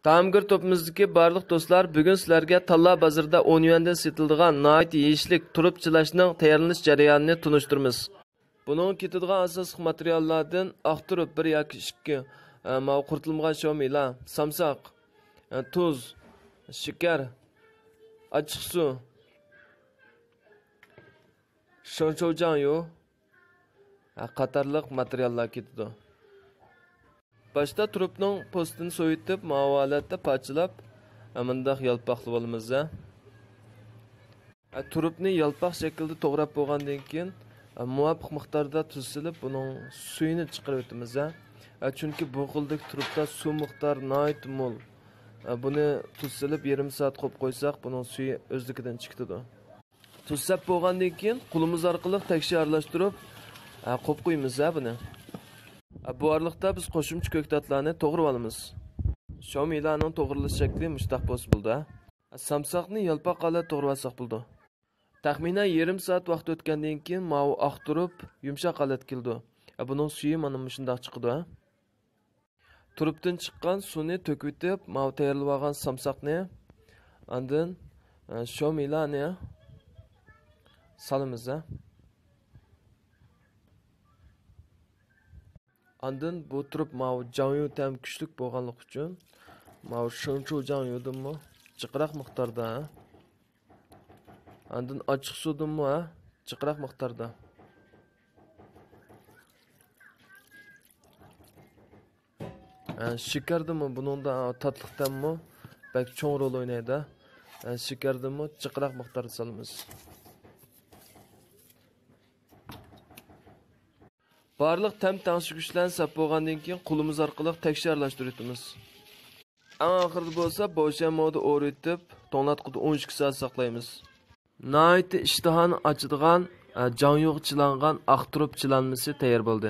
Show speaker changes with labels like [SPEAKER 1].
[SPEAKER 1] Tamgir topimizdagi barliq do'stlar, bugun sizlarga Talla bozorida 10 yuandan sotiladigan nihoyat yeyishlik turib chilashning tayyorlanish jarayonini tunishtiramiz. Buning ketadigan asosiy materiallardan oq turib 1 yoki 2, quritilmagan sho'mila, samsoq, tuz, shakar, achchiq suv, shonchoujanyu qatorliq materiallar ketadi. Başta turupning postini so'yitib, ma'volatda parchalab, mundaq yalpoqlab olamiz. Turupni yalpoq shaklda to'g'rab bo'lgandan keyin muvofiq miqdorda tuz silib, buning suyini chiqarib o'tamiz. Chunki bu xildek turupda suv miqdori nihoyat mo'l. Buni tuz silib yarim soat qo'yib qo'ysak, buning suvi o'zligidan chiqadi. Tuz sap bo'lgandan keyin qo'limiz orqali tekshir aralashtirib, qo'yib qo'yamiz buni. Bu araliqda biz qo'shimcha ko'ktatlarni to'g'rab olamiz. Sho'milarning to'g'rilish shakli mushtaq bo'ldi. Samsoqni yalpoq holatda to'g'rab olsak bo'ldi. Taxminan yarim soat vaqt o'tgandan keyin mavi oq turib, yumshoq holatga keldi. Buning suvi mana shunday chiqdi. Turubdan chiqqan suvni to'kib o'tib, mavi tayyorlab olgan samsoqni, ondan sho'milarni solamiz. Ondan bu turib mavi janyu tam kuchlik bo'lganligi uchun mavi shunchu janyudimi chiqroq miqdorda. Ondan ochiq suvdimi chiqroq miqdorda. Shakardimi buningda tatliqdanmi bak cho'ng rol o'ynaydi. Shakardimi chiqroq miqdorda solamiz. Barliq tam tangshigishlarni sap bo'lgandan keyin qo'limiz orqali tekshir aralashtiramiz. Eng oxirida bo'lsa bo'sha modda o'ritib, to'nglatqida 12 soat saqlaymiz. Nihoyat ishtahani ochadigan, jon yo'q chilangan oq turib chilanmasi tayyor bo'ldi.